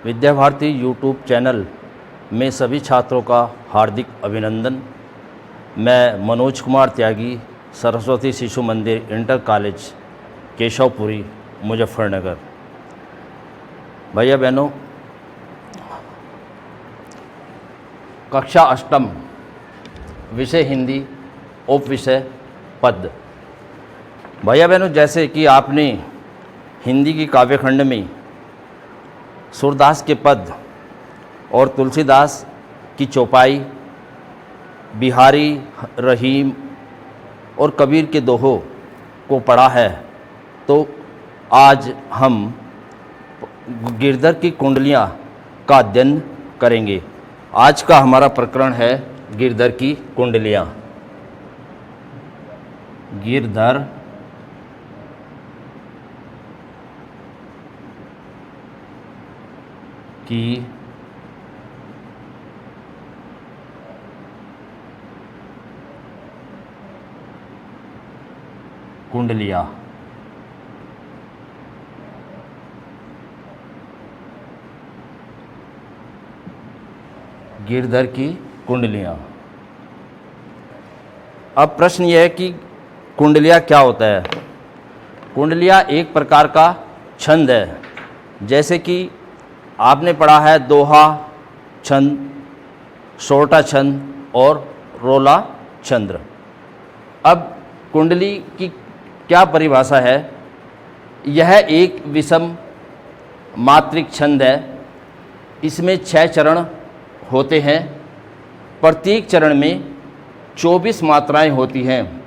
Vidya Bharati YouTube channel में सभी छात्रों का हार्दिक अभिनंदन। मैं मनोज कुमार त्यागी, सरस्वती शिशु मंदिर इंटर कॉलेज केशवपुरी मुजफ्फरनगर। भैया बहनों, कक्षा अष्टम, विषय हिंदी, उप विषय पद। भैया बहनों, जैसे कि आपने हिंदी की काव्यखंड में सूरदास के पद और तुलसीदास की चौपाई, बिहारी, रहीम और कबीर के दोहों को पढ़ा है, तो आज हम गिरधर की कुंडलियाँ का अध्ययन करेंगे। आज का हमारा प्रकरण है गिरधर की कुंडलियाँ। गिरधर की कुंडलियाँ। गिरधर की कुंडलियाँ। अब प्रश्न यह है कि कुंडलियाँ क्या होता है। कुंडलियाँ एक प्रकार का छंद है, जैसे कि आपने पढ़ा है दोहा छंद, सोरठा छंद और रोला छंद। अब कुंडली की क्या परिभाषा है। यह एक विषम मात्रिक छंद है। इसमें 6 चरण होते हैं। प्रत्येक चरण में 24 मात्राएं होती हैं।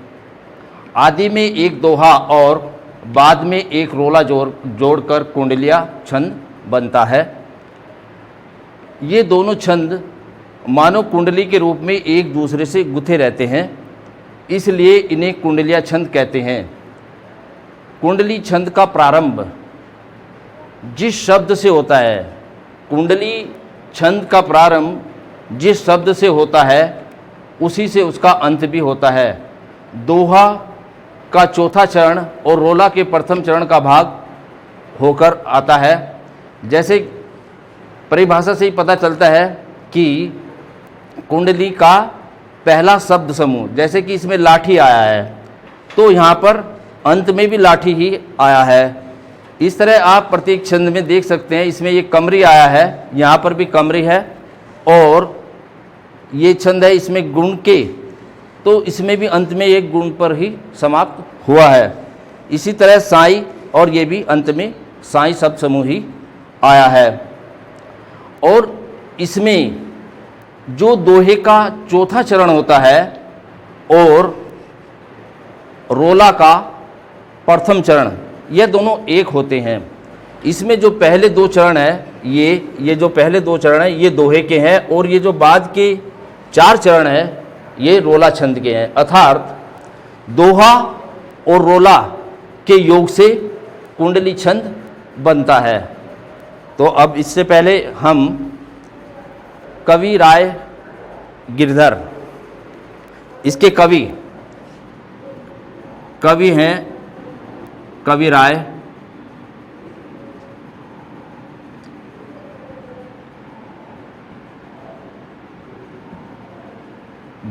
आदि में एक दोहा और बाद में एक रोला जोड़कर कुंडलिया छंद बनता है। ये दोनों छंद मानव कुंडली के रूप में एक दूसरे से गुथे रहते हैं, इसलिए इन्हें कुंडलिया छंद कहते हैं। कुंडली छंद का प्रारंभ जिस शब्द से होता है, कुंडली छंद का प्रारंभ जिस शब्द से होता है उसी से उसका अंत भी होता है। दोहा का चौथा चरण और रोला के प्रथम चरण का भाग होकर आता है। जैसे परिभाषा से ही पता चलता है कि कुंडली का पहला शब्द समूह, जैसे कि इसमें लाठी आया है तो यहाँ पर अंत में भी लाठी ही आया है। इस तरह आप प्रत्येक छंद में देख सकते हैं। इसमें ये कमरी आया है, यहाँ पर भी कमरी है, और ये छंद है इसमें गुण के, तो इसमें भी अंत में एक गुण पर ही समाप्त हुआ है। इसी तरह साई, और ये भी अंत में साई शब्द समूह ही आया है। और इसमें जो दोहे का चौथा चरण होता है और रोला का प्रथम चरण, ये दोनों एक होते हैं। इसमें जो पहले 2 चरण है, ये जो पहले 2 चरण है ये दोहे के हैं, और ये जो बाद के 4 चरण है ये रोला छंद के हैं। अर्थात दोहा और रोला के योग से कुंडली छंद बनता है। तो अब इससे पहले हम कवि राय गिरधर, इसके कवि हैं कवि राय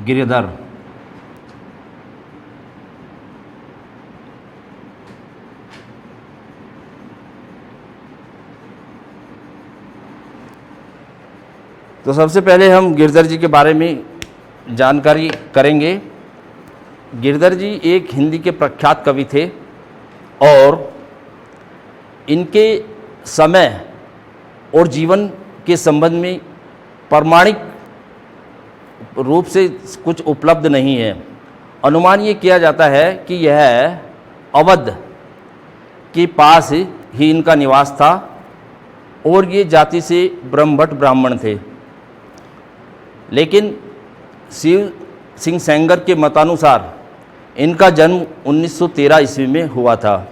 गिरधर। तो सबसे पहले हम गिरधर जी के बारे में जानकारी करेंगे। गिरधर जी एक हिंदी के प्रख्यात कवि थे, और इनके समय और जीवन के संबंध में प्रमाणिक रूप से कुछ उपलब्ध नहीं है। अनुमान ये किया जाता है कि यह अवध के पास ही इनका निवास था, और ये जाति से ब्रह्मभट्ट ब्राह्मण थे। लेकिन शिव सिंह सेंगर के मतानुसार इनका जन्म 1913 ईस्वी में हुआ था।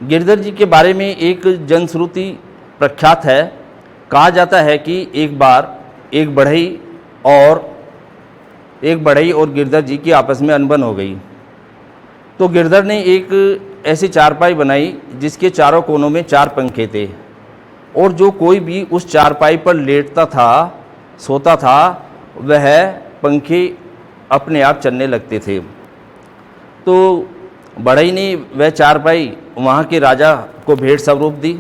गिरधर जी के बारे में एक जनश्रुति प्रख्यात है। कहा जाता है कि एक बार एक बढ़ई और गिरधर जी की आपस में अनबन हो गई। तो गिरधर ने एक ऐसी चारपाई बनाई जिसके चारों कोनों में 4 पंखे थे, और जो कोई भी उस चारपाई पर लेटता था, सोता था, वह पंखे अपने आप चलने लगते थे। तो बढ़ई ने वह चारपाई वहाँ के राजा को भेंट स्वरूप दी।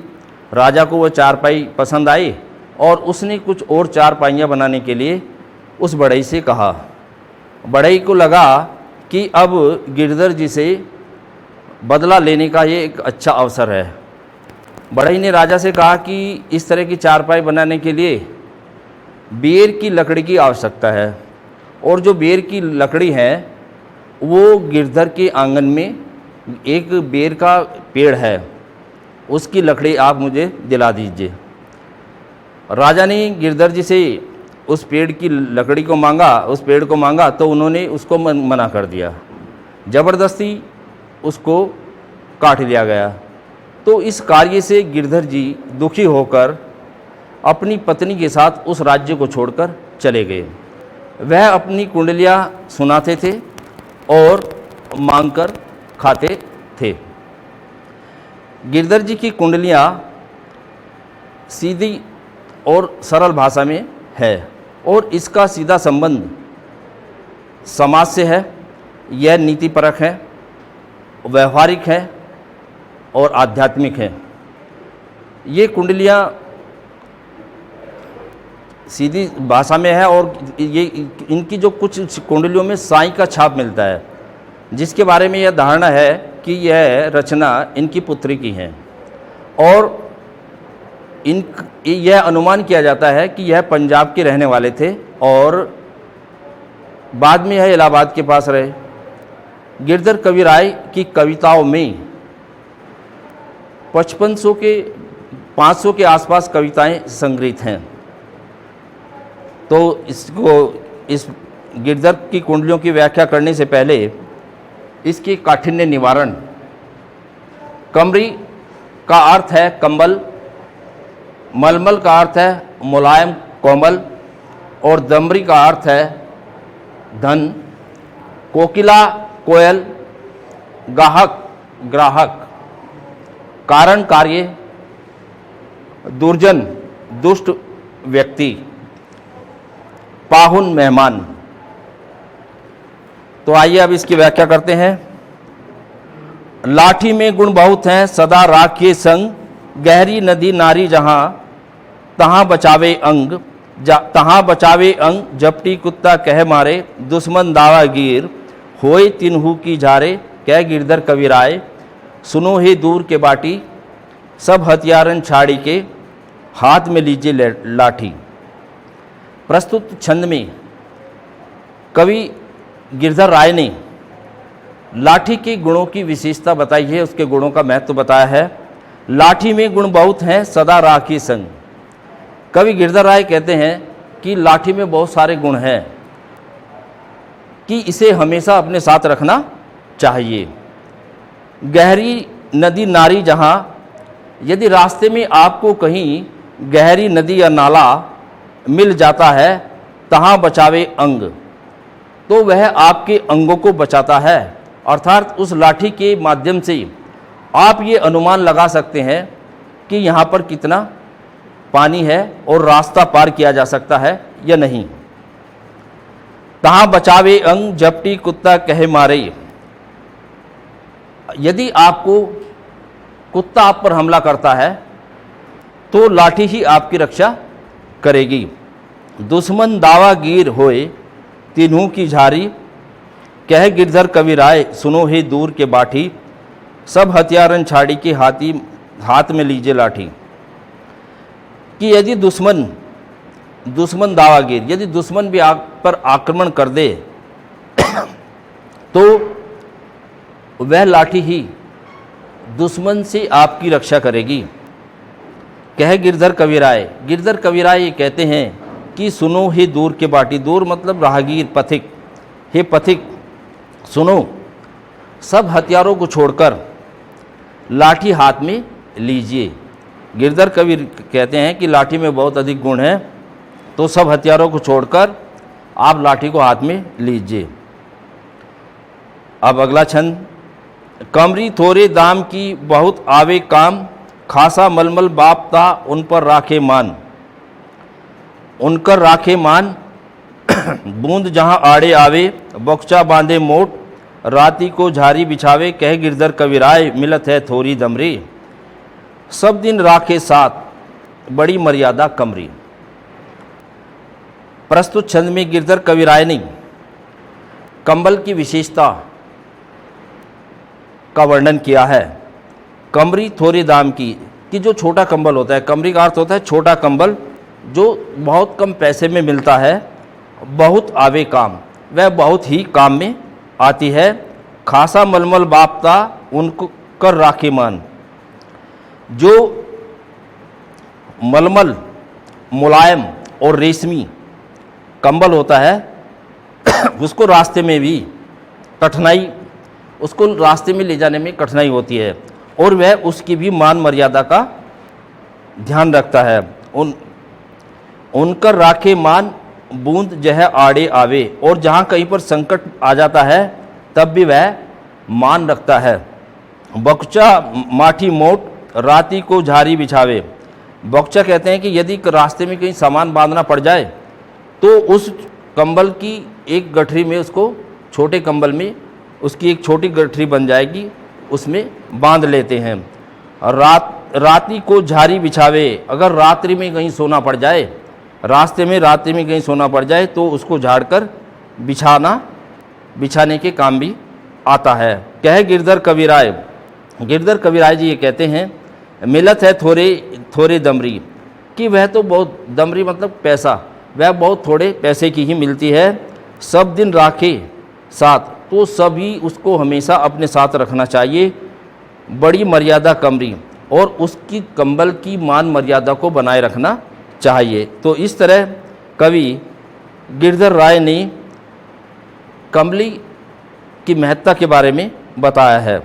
राजा को वह चारपाई पसंद आई और उसने कुछ और चारपाइयाँ बनाने के लिए उस बढ़ई से कहा। बढ़ई को लगा कि अब गिरधर जी से बदला लेने का ये एक अच्छा अवसर है। बढ़ई ने राजा से कहा कि इस तरह की चारपाई बनाने के लिए बेर की लकड़ी की आवश्यकता है, और जो बेर की लकड़ी है वो गिरधर के आंगन में एक बेर का पेड़ है, उसकी लकड़ी आप मुझे दिला दीजिए। राजा ने गिरधर जी से उस पेड़ की लकड़ी को मांगा, उस पेड़ को मांगा, तो उन्होंने उसको मना कर दिया। ज़बरदस्ती उसको काट लिया गया। तो इस कार्य से गिरधर जी दुखी होकर अपनी पत्नी के साथ उस राज्य को छोड़कर चले गए। वह अपनी कुंडलियाँ सुनाते थे और मांगकर खाते थे। गिरधर जी की कुंडलियाँ सीधी और सरल भाषा में है और इसका सीधा संबंध समाज से है। यह नीतिपरक है, व्यवहारिक है और आध्यात्मिक है। ये कुंडलियाँ सीधी भाषा में है और ये इनकी जो कुछ कुंडलियों में साईं का छाप मिलता है, जिसके बारे में यह धारणा है कि यह रचना इनकी पुत्री की है, और यह अनुमान किया जाता है कि यह पंजाब के रहने वाले थे और बाद में यह इलाहाबाद के पास रहे। गिरधर कविराय की कविताओं में 500 के आसपास कविताएं संग्रहित हैं। तो इस गिरधर की कुंडलियों की व्याख्या करने से पहले इसकी काठिन्य निवारण, कमरी का अर्थ है कंबल, मलमल का अर्थ है मुलायम कोमल, और दमरी का अर्थ है धन, कोकिला कोयल, गाहक ग्राहक, कारण कार्य, दुर्जन दुष्ट व्यक्ति, पाहुन मेहमान। तो आइए अब इसकी व्याख्या करते हैं। लाठी में गुण बहुत हैं सदा राखिए संग, गहरी नदी नारी जहां तहां बचावे अंग, तहां बचावे अंग, जपटी कुत्ता कह मारे, दुश्मन दावा गिर होए तिन्हू की झारे, कह गिरधर कविराय सुनो हे दूर के बाटी, सब हथियारन छाड़ी के हाथ में लीजिए लाठी। प्रस्तुत छंद में कवि गिरधर राय ने लाठी के गुणों की विशेषता बताई है, उसके गुणों का महत्व बताया है। लाठी में गुण बहुत हैं सदा राखी संग। कवि गिरधर राय कहते हैं कि लाठी में बहुत सारे गुण हैं कि इसे हमेशा अपने साथ रखना चाहिए। गहरी नदी नारी जहाँ, यदि रास्ते में आपको कहीं गहरी नदी या नाला मिल जाता है, तहाँ बचावे अंग, तो वह आपके अंगों को बचाता है। अर्थात उस लाठी के माध्यम से आप ये अनुमान लगा सकते हैं कि यहाँ पर कितना पानी है और रास्ता पार किया जा सकता है या नहीं। तहाँ बचावे अंग, जपटी कुत्ता कहे मारे। यदि आपको कुत्ता आप पर हमला करता है तो लाठी ही आपकी रक्षा करेगी। दुश्मन दावा गिर होए तिन्हू की झारी, कह गिरधर कविराय सुनो हे दूर के बाठी, सब हथियारन छाड़ी के हाथ में लीजिए लाठी। कि यदि दुश्मन दावा गिर, यदि दुश्मन भी आप पर आक्रमण कर दे तो वह लाठी ही दुश्मन से आपकी रक्षा करेगी। कह गिरधर कविराय, गिरधर कविराय ये कहते हैं कि सुनो हे दूर के बाटी, दूर मतलब राहगीर पथिक, हे पथिक सुनो, सब हथियारों को छोड़कर लाठी हाथ में लीजिए। गिरधर कवि कहते हैं कि लाठी में बहुत अधिक गुण है, तो सब हथियारों को छोड़कर आप लाठी को हाथ में लीजिए। अब अगला छंद। कमरी थोड़े दाम की बहुत आवे काम, खासा मलमल बापता उन पर राखे मान, उनकर राखे मान। बूंद जहाँ आड़े आवे, बक्चा बांधे मोट, राती को झारी बिछावे, कह गिरधर कविराय मिलत है थोरी दमरी। सब दिन राखे साथ, बड़ी मर्यादा कमरी। प्रस्तुत छंद में गिरधर कविराय ने कंबल की विशेषता का वर्णन किया है। कमरी थोड़े दाम की, कि जो छोटा कंबल होता है, कमरी का अर्थ होता है छोटा कंबल, जो बहुत कम पैसे में मिलता है, बहुत आवे काम, वह बहुत ही काम में आती है। खासा मलमल बापता उनको कर राखे मान, जो मलमल मुलायम और रेशमी कंबल होता है उसको रास्ते में भी कठिनाई, उसको रास्ते में ले जाने में कठिनाई होती है, और वह उसकी भी मान मर्यादा का ध्यान रखता है। उनकर राखे मान, बूंद जह आड़े आवे, और जहाँ कहीं पर संकट आ जाता है तब भी वह मान रखता है। बक्चा माठी मोट, राती को झारी बिछावे। बक्चा कहते हैं कि यदि रास्ते में कहीं सामान बांधना पड़ जाए तो उस कंबल की एक गठरी में, उसको छोटे कंबल में उसकी एक छोटी गठरी बन जाएगी, उसमें बांध लेते हैं। राती को झारी बिछावे, अगर रात्रि में कहीं सोना पड़ जाए, रास्ते में रात्रि में कहीं सोना पड़ जाए तो उसको झाड़ कर बिछाने के काम भी आता है। कह गिरधर कविराय, गिरधर कविराय जी ये कहते हैं, मिलत है थोड़े दमरी, कि वह तो बहुत, दमरी मतलब पैसा, वह बहुत थोड़े पैसे की ही मिलती है। सब दिन राखे साथ, तो सभी उसको हमेशा अपने साथ रखना चाहिए। बड़ी मर्यादा कमरी, और उसकी कंबल की मान मर्यादा को बनाए रखना चाहिए। तो इस तरह कवि गिरधर राय ने कंबली की महत्ता के बारे में बताया है।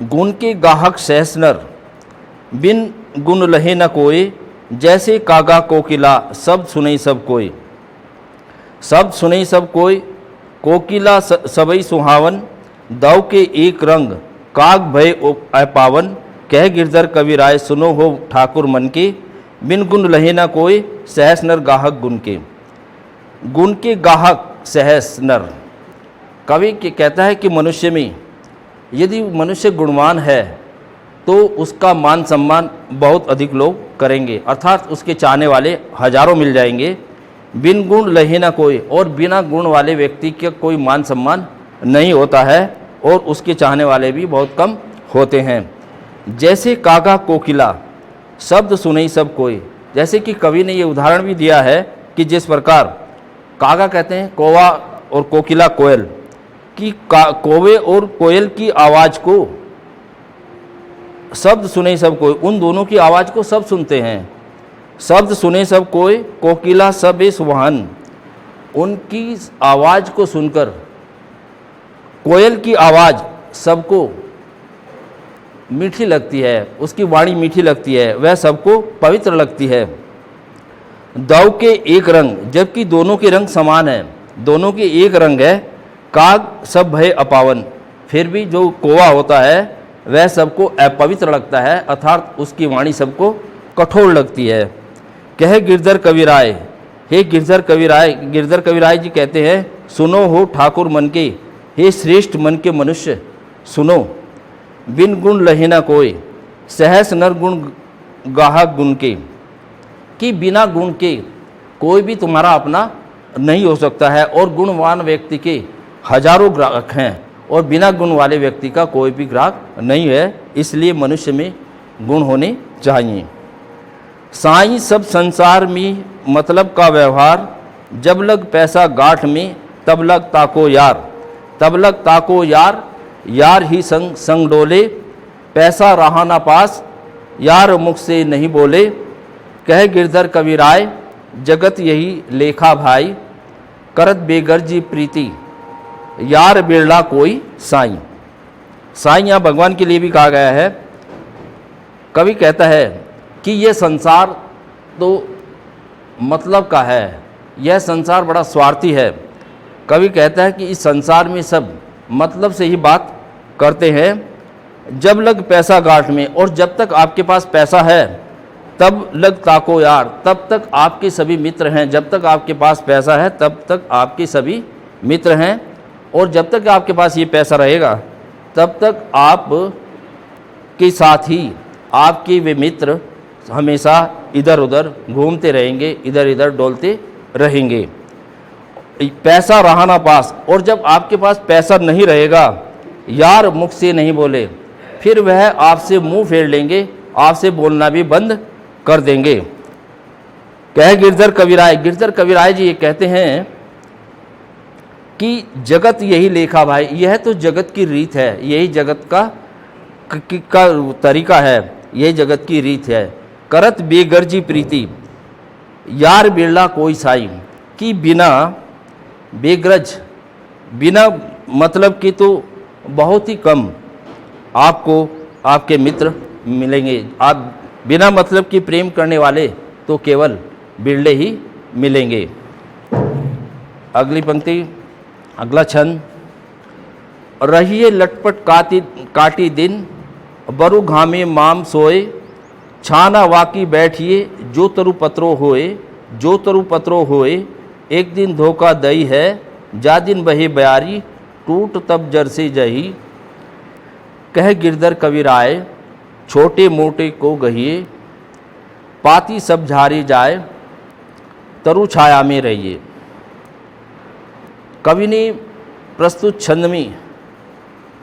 गुण के गाहक सहस नर, बिन गुण लहे न कोय, जैसे कागा कोकिला, शब्द सुनई सब कोय। शब्द सुनई सब कोय, कोकिला सबई सुहावन, दव के एक रंग, काग भय अपावन। कह गिरधर कविराय सुनो हो ठाकुर मन के, बिन गुण लहे न कोय, सहस नर गाहक गुण के। गुण के गाहक सहस नर, कवि के कहता है कि मनुष्य में यदि मनुष्य गुणवान है तो उसका मान सम्मान बहुत अधिक लोग करेंगे, अर्थात उसके चाहने वाले हजारों मिल जाएंगे। बिन गुण लहे न कोई, और बिना गुण वाले व्यक्ति का कोई मान सम्मान नहीं होता है, और उसके चाहने वाले भी बहुत कम होते हैं। जैसे कागा कोकिला, शब्द सुनई सब कोई, जैसे कि कवि ने ये उदाहरण भी दिया है कि जिस प्रकार कागा कहते हैं कौवा और कोकिला कोयल, कि कौवे और कोयल की आवाज़ को शब्द सुने सब कोई, उन दोनों की आवाज़ को सब सुनते हैं। शब्द सुने सब कोई, कोकिला सब सुहान, उनकी आवाज़ को सुनकर कोयल की आवाज़ सबको मीठी लगती है, उसकी वाणी मीठी लगती है, वह सबको पवित्र लगती है। दव के एक रंग, जबकि दोनों के रंग समान हैं, दोनों के एक रंग है। काग सब भय अपावन, फिर भी जो कौवा होता है वह सबको अपवित्र लगता है, अर्थात उसकी वाणी सबको कठोर लगती है। कह गिरधर कविराय, हे गिरधर कविराय जी कहते हैं, सुनो हो ठाकुर मन के, हे श्रेष्ठ मन के मनुष्य सुनो। बिन गुण लहे न कोई, सहस नर गुण गाहक गुण के, कि बिना गुण के कोई भी तुम्हारा अपना नहीं हो सकता है, और गुणवान व्यक्ति के हजारों ग्राहक हैं, और बिना गुण वाले व्यक्ति का कोई भी ग्राहक नहीं है, इसलिए मनुष्य में गुण होने चाहिए। साईं सब संसार में मतलब का व्यवहार, जब लग पैसा गांठ में तब लग ताको यार, तब लग ताको यार, यार ही संग संग डोले, पैसा रहा ना पास, यार मुख से नहीं बोले। कह गिरधर कविराय, जगत यही लेखा भाई, करत बेगर्जी प्रीति, यार बिरला कोई साईं। साईं यहाँ भगवान के लिए भी कहा गया है। कवि कहता है कि यह संसार तो मतलब का है, यह संसार बड़ा स्वार्थी है। कवि कहता है कि इस संसार में सब मतलब से ही बात करते हैं, जब लग पैसा गांठ में, और जब तक आपके पास पैसा है तब लग ताको यार, तब तक आपके सभी मित्र हैं। जब तक आपके पास पैसा है तब तक आपके सभी मित्र हैं, और जब तक आपके पास ये पैसा रहेगा तब तक आप के साथ ही आपके वे मित्र हमेशा इधर उधर घूमते रहेंगे, इधर इधर डोलते रहेंगे। पैसा रहा ना पास, और जब आपके पास पैसा नहीं रहेगा, यार मुख से नहीं बोले, फिर वह आपसे मुंह फेर लेंगे, आपसे बोलना भी बंद कर देंगे। कह गिरधर कविराय, गिरधर कविराय जी ये कहते हैं कि जगत यही लेखा भाई, यह तो जगत की रीत है, यही जगत का तरीका है, यही जगत की रीत है। करत बेगर्जी प्रीति यार बिरला कोई साई, कि बिना बेगरज, बिना मतलब कि तो बहुत ही कम आपको आपके मित्र मिलेंगे। आप बिना मतलब की प्रेम करने वाले तो केवल बिरले ही मिलेंगे। अगली पंक्ति, अगला छंद, रहिए लटपट काटी दिन, बरु घामे माम सोए, छाना वाकी बैठिए जो तरु पत्रो होए, जो तरु पत्रो होए, एक दिन धोखा दई है, जा दिन बहे बयारी, टूट तब जर से जही। कह गिरधर कविराय छोटे मोटे को गहिए, पाती सब झारी जाए, तरु छाया में रहिए। कवि ने प्रस्तुत छंद में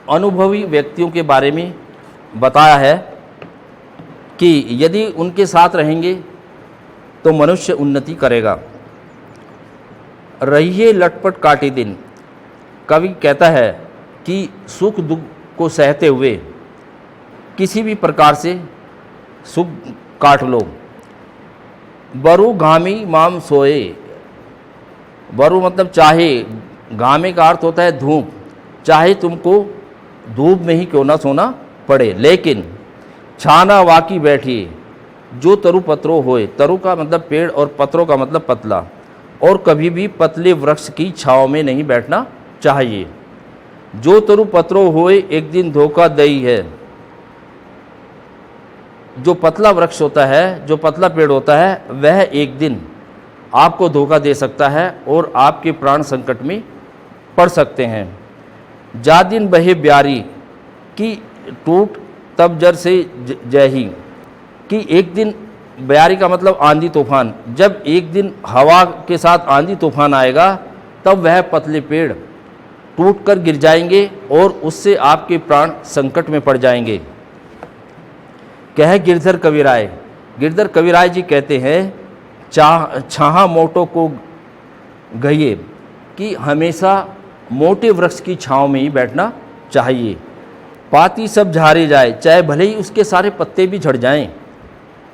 अनुभवी व्यक्तियों के बारे में बताया है कि यदि उनके साथ रहेंगे तो मनुष्य उन्नति करेगा। रहिए लटपट काटी दिन, कवि कहता है कि सुख दुख को सहते हुए किसी भी प्रकार से सुख काट लो। बरु घामी माम सोए, बरु मतलब चाहे, घामे का अर्थ होता है धूप, चाहे तुमको धूप में ही क्यों ना सोना पड़े, लेकिन छाना वाकी बैठिए जो तरु पत्रो होए, तरु का मतलब पेड़ और पत्रों का मतलब पतला, और कभी भी पतले वृक्ष की छाँव में नहीं बैठना चाहिए। जो तरु पत्रो होए एक दिन धोखा दई है, जो पतला वृक्ष होता है, जो पतला पेड़ होता है, वह एक दिन आपको धोखा दे सकता है और आपके प्राण संकट में पड़ सकते हैं। जा दिन बहे ब्यारी, कि टूट तब जर से जही, कि एक दिन, ब्यारी का मतलब आंधी तूफान, जब एक दिन हवा के साथ आंधी तूफान आएगा तब वह पतले पेड़ टूटकर गिर जाएंगे और उससे आपके प्राण संकट में पड़ जाएंगे। कह गिरधर कविराय, गिरधर कविराय जी कहते हैं छाहा मोटो को गहिए, कि हमेशा मोटे वृक्ष की छाँव में ही बैठना चाहिए। पाती सब झारे जाए, चाहे भले ही उसके सारे पत्ते भी झड़ जाएं,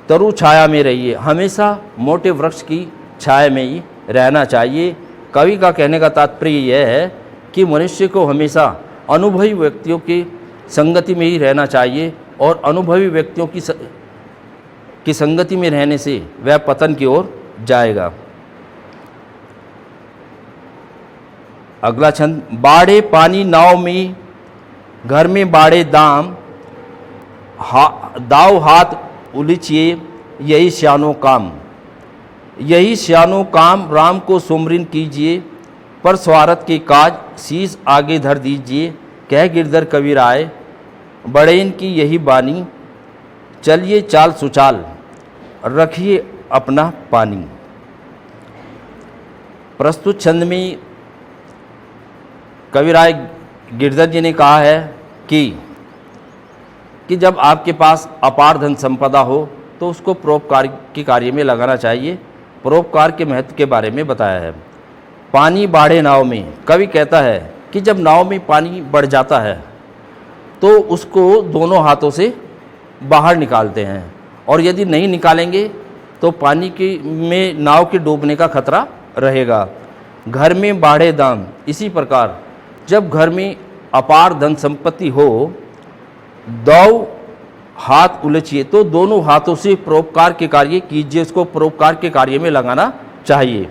तरु छाया में रहिए, हमेशा मोटे वृक्ष की छाया में ही रहना चाहिए। कवि का कहने का तात्पर्य यह है कि मनुष्य को हमेशा अनुभवी व्यक्तियों की संगति में ही रहना चाहिए, और अनुभवी व्यक्तियों की संगति में रहने से वह पतन की ओर जाएगा। अगला छंद, बाड़े पानी नाव में, घर में बाड़े दाम, दाव हाथ उलिचिए, यही श्यानो काम, यही श्यानो काम, राम को सुमरिन कीजिए, पर स्वार्थ के काज शीश आगे धर दीजिए। कह गिरधर कविराय बड़ेन की यही बानी, चलिए चाल सुचाल, रखिए अपना पानी। प्रस्तुत छंद में कविराय गिरधर जी ने कहा है कि जब आपके पास अपार धन संपदा हो तो उसको परोपकार के कार्य में लगाना चाहिए। परोपकार के महत्व के बारे में बताया है। पानी बाढ़े नाव में, कवि कहता है कि जब नाव में पानी बढ़ जाता है तो उसको दोनों हाथों से बाहर निकालते हैं, और यदि नहीं निकालेंगे तो पानी की में नाव के डूबने का खतरा रहेगा। घर में बाढ़े दाम, इसी प्रकार जब घर में अपार धन संपत्ति हो, दो हाथ उलझिए, तो दोनों हाथों से परोपकार के कार्य कीजिए, उसको परोपकार के कार्य में लगाना चाहिए।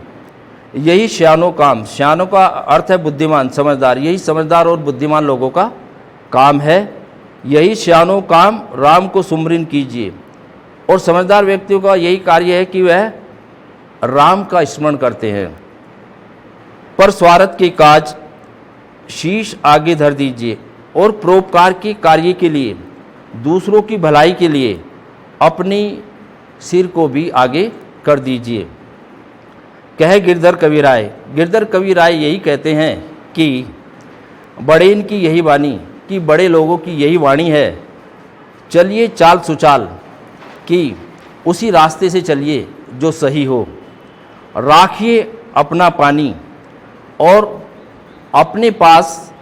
यही श्यानो काम, श्यानो का अर्थ है बुद्धिमान, समझदार, यही समझदार और बुद्धिमान लोगों का काम है यही श्यानो काम राम को सुमरिन कीजिए। और समझदार व्यक्तियों का यही कार्य है कि वह राम का स्मरण करते हैं। पर स्वार्थ के काज शीश आगे धर दीजिए और परोपकार के कार्य के लिए, दूसरों की भलाई के लिए अपनी सिर को भी आगे कर दीजिए। कहे गिरधर कविराय। गिरधर कविराय यही कहते हैं कि बड़ेन की यही वाणी, कि बड़े लोगों की यही वाणी है, चलिए चाल सुचाल, कि उसी रास्ते से चलिए जो सही हो। राखिए अपना पानी और अपने पास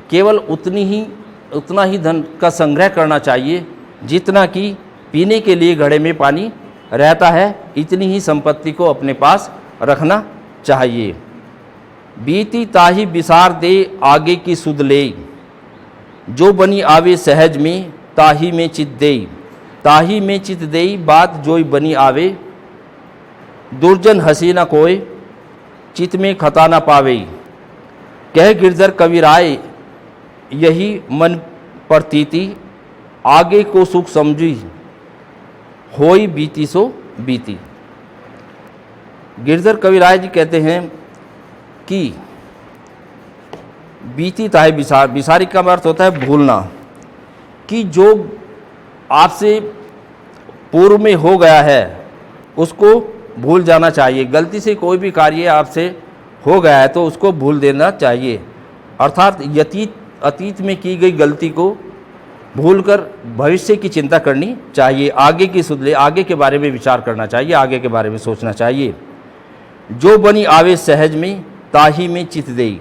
केवल उतना ही धन का संग्रह करना चाहिए जितना कि पीने के लिए घड़े में पानी रहता है, इतनी ही संपत्ति को अपने पास रखना चाहिए। बीती ताही बिसार दे आगे की सुध ले, जो बनी आवे सहज में ताही में चित दे। ताही में चित देई बात जोई बनी आवे, दुर्जन हसी न कोय चित में खता न पावे। कह गिरधर कविराय यही मन प्रतीति, आगे को सुख समझी होई बीती सो बीती। गिरधर कविराय जी कहते हैं कि बीती ताहे बिसार, बिसारी का अर्थ होता है भूलना, कि जो आपसे पूर्व में हो गया है उसको भूल जाना चाहिए। गलती से कोई भी कार्य आपसे हो गया है तो उसको भूल देना चाहिए, अर्थात अतीत में की गई गलती को भूलकर भविष्य की चिंता करनी चाहिए। आगे की सुध ले, आगे के बारे में विचार करना चाहिए, आगे के बारे में सोचना चाहिए। जो बनी आवे सहज में ताही में चित देई।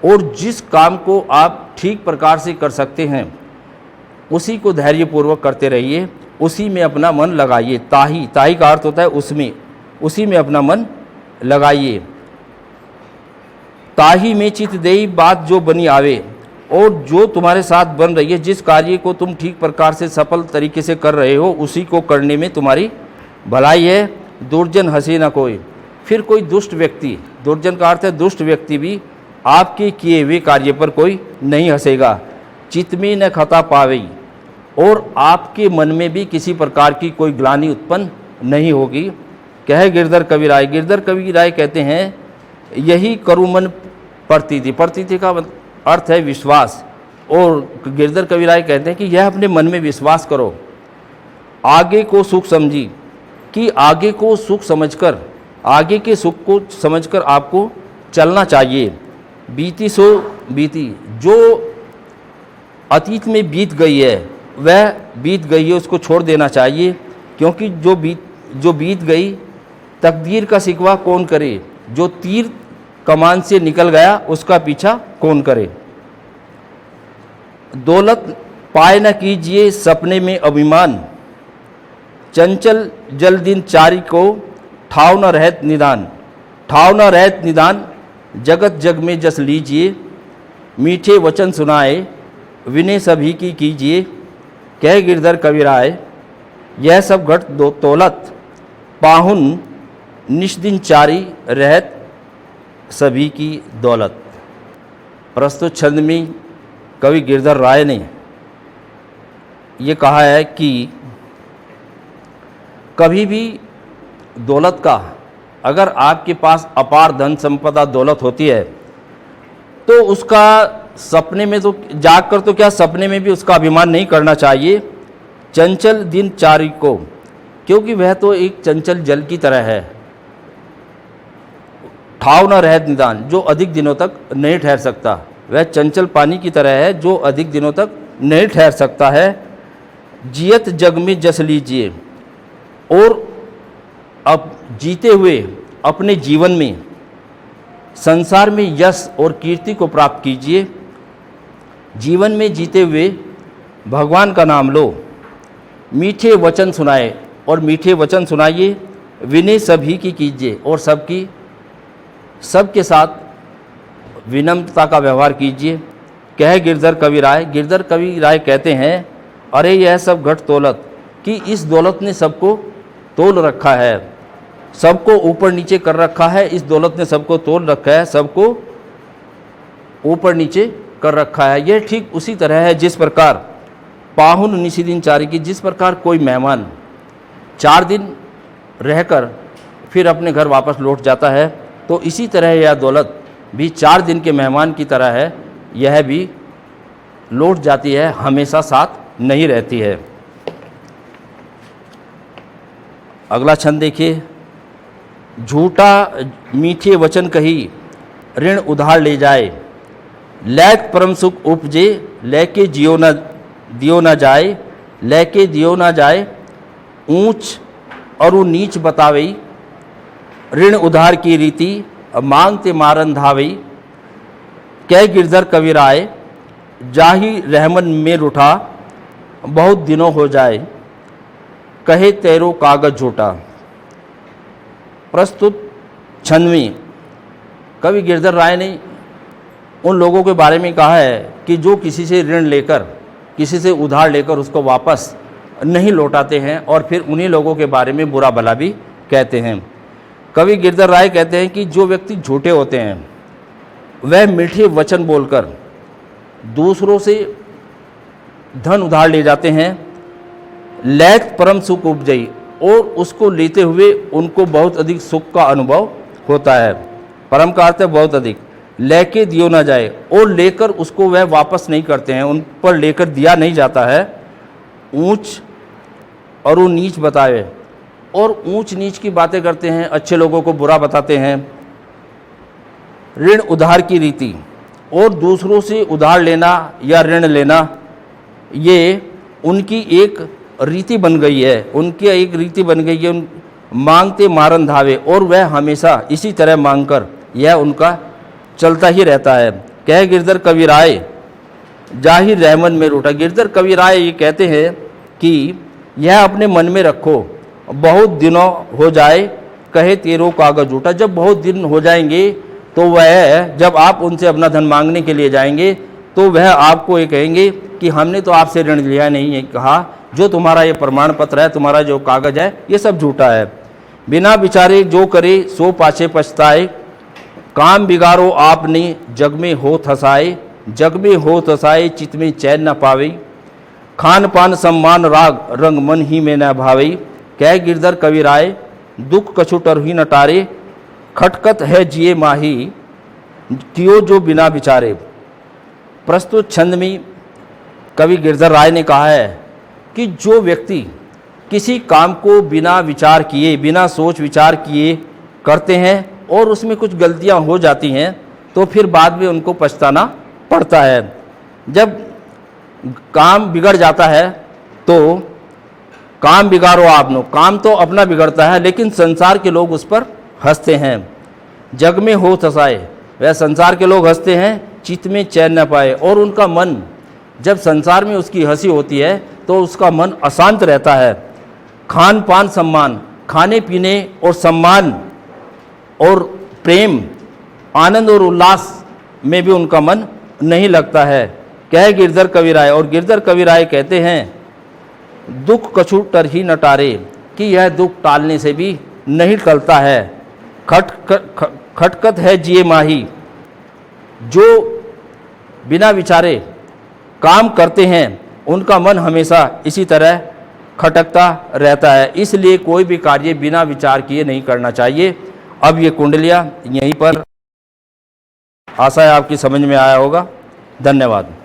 और जिस काम को आप ठीक प्रकार से कर सकते हैं उसी को धैर्यपूर्वक करते रहिए, उसी में अपना मन लगाइए। ताही, ताही का अर्थ होता है उसमें, उसी में अपना मन लगाइए। ताही में चित देई बात जो बनी आवे। और जो तुम्हारे साथ बन रही है, जिस कार्य को तुम ठीक प्रकार से सफल तरीके से कर रहे हो, उसी को करने में तुम्हारी भलाई है। दुर्जन हंसे न कोई। फिर कोई दुष्ट व्यक्ति, दुर्जन का अर्थ है दुष्ट व्यक्ति भी आपके किए हुए कार्य पर कोई नहीं हंसेगा। चित में न खता पावे। और आपके मन में भी किसी प्रकार की कोई ग्लानि उत्पन्न नहीं होगी। कहे गिरधर कविराय। गिरधर कविराय कहते हैं यही करुमन प्रतीति। प्रतीति का अर्थ है विश्वास। और गिरधर कविराय कहते हैं कि यह अपने मन में विश्वास करो। आगे को सुख समझी, कि आगे को सुख समझकर, आगे के सुख को समझकर आपको चलना चाहिए। बीती सो बीती। जो अतीत में बीत गई है वह बीत गई है, उसको छोड़ देना चाहिए, क्योंकि जो बीत गई तकदीर का शिकवा कौन करे। जो तीर कमान से निकल गया उसका पीछा कौन करे। दौलत पाए न कीजिए सपने में अभिमान, चंचल जल दिन चारी को ठाव न रहत निदान। ठाव न रहत निदान जगत जग में जस लीजिए, मीठे वचन सुनाए विनय सभी की कीजिए। कह गिरधर कविराय यह सब घट दो तौलत, पाहुन निष्दिन चारी रहत सभी की दौलत। प्रस्तुत छंद में कवि गिरधर राय ने ये कहा है कि कभी भी दौलत का, अगर आपके पास अपार धन संपदा दौलत होती है तो उसका सपने में तो जागकर तो क्या, सपने में भी उसका अभिमान नहीं करना चाहिए। चंचल दिन चारी को, क्योंकि वह तो एक चंचल जल की तरह है। ठाव न रहत निदान, जो अधिक दिनों तक नहीं ठहर सकता, वह चंचल पानी की तरह है जो अधिक दिनों तक नहीं ठहर सकता है। जियत जग में जस लीजिए। और अब जीते हुए अपने जीवन में संसार में यश और कीर्ति को प्राप्त कीजिए। जीवन में जीते हुए भगवान का नाम लो। मीठे वचन सुनाए, और मीठे वचन सुनाइए। विनय सभी की कीजिए, और सबके साथ विनम्रता का व्यवहार कीजिए। कह गिरधर कविराय। गिरधर कविराय कहते हैं अरे यह सब घट तौलत, कि इस दौलत ने सबको तोल रखा है, सबको ऊपर नीचे कर रखा है। इस दौलत ने सबको तोल रखा है, सबको ऊपर नीचे कर रखा है। यह ठीक उसी तरह है जिस प्रकार पाहुन निषिदिनचारी की, जिस प्रकार कोई मेहमान 4 दिन रहकर फिर अपने घर वापस लौट जाता है, तो इसी तरह यह दौलत भी 4 दिन के मेहमान की तरह है, यह भी लौट जाती है, हमेशा साथ नहीं रहती है। अगला छंद देखिए। झूठा मीठे वचन कही ऋण उधार ले जाए, लैक परम सुख उपजे लेके दियो न जाए, लेके दियो न जाए, ऊंच और नीच बतावई, ऋण उधार की रीति मांगते मारन धावई, कै गिरधर कविराय जाही रहमन में रूठा, बहुत दिनों हो जाए कहे तेरो कागज झूठा। प्रस्तुत छंद में कवि गिरधर राय ने उन लोगों के बारे में कहा है कि जो किसी से ऋण लेकर, किसी से उधार लेकर उसको वापस नहीं लौटाते हैं और फिर उन्हीं लोगों के बारे में बुरा भला भी कहते हैं। कवि गिरधर राय कहते हैं कि जो व्यक्ति झूठे होते हैं वह मीठे वचन बोलकर दूसरों से धन उधार ले जाते हैं, लैक परम सुख उपजई, और उसको लेते हुए उनको बहुत अधिक सुख का अनुभव होता है। परम का अर्थ है बहुत अधिक। लेके दियो ना जाए, और लेकर उसको वह वापस नहीं करते हैं, उन पर लेकर दिया नहीं जाता है। ऊंच और वो नीच बताए, और ऊंच नीच की बातें करते हैं, अच्छे लोगों को बुरा बताते हैं। ऋण उधार की रीति, और दूसरों से उधार लेना या ऋण लेना ये उनकी एक रीति बन गई है, उनकी एक रीति बन गई है। मांगते मारन धावे, और वह हमेशा इसी तरह मांगकर यह उनका चलता ही रहता है। कह गिरधर कविराय जाहिर रहमन में रूठा। गिरधर कविराय ये कहते हैं कि यह अपने मन में रखो, बहुत दिनों हो जाए कहे तेरो कागज झूठा। जब बहुत दिन हो जाएंगे तो वह, जब आप उनसे अपना धन मांगने के लिए जाएंगे तो वह आपको ये कहेंगे कि हमने तो आपसे ऋण लिया नहीं है, कहा जो तुम्हारा ये प्रमाण पत्र है, तुम्हारा जो कागज है, ये सब झूठा है। बिना विचारे जो करे सो पाछे पछताए, काम बिगाड़ो आपने जग में हो थसाए, जग में हो थसाए चित में चैन न पावे, खान पान सम्मान राग रंग मन ही में न भावे। कह गिरधर कविराय दुख कछुटर ही न टारे, खटकत है जिए माही कियो जो बिना विचारे। प्रस्तुत छंद में कवि गिरधर राय ने कहा है कि जो व्यक्ति किसी काम को बिना विचार किए, बिना सोच विचार किए करते हैं और उसमें कुछ गलतियां हो जाती हैं तो फिर बाद में उनको पछताना पड़ता है। जब काम बिगड़ जाता है तो काम बिगाड़ो आपनो, काम तो अपना बिगड़ता है लेकिन संसार के लोग उस पर हंसते हैं। जग में हो थसाए, वह संसार के लोग हंसते हैं, चित्त में चैन न पाए, और उनका मन जब संसार में उसकी हंसी होती है तो उसका मन अशांत रहता है। खान पान सम्मान, खाने पीने और सम्मान और प्रेम, आनंद और उल्लास में भी उनका मन नहीं लगता है। कह गिरधर कविराय, और गिरधर कविराय कहते हैं दुख कछु टर ही न टारे, कि यह दुख टालने से भी नहीं टलता है। खटकत है जिए माही, जो बिना विचारे काम करते हैं उनका मन हमेशा इसी तरह खटकता रहता है। इसलिए कोई भी कार्य बिना विचार किए नहीं करना चाहिए। अब ये कुंडलियाँ यहीं पर, आशा है आपकी समझ में आया होगा। धन्यवाद।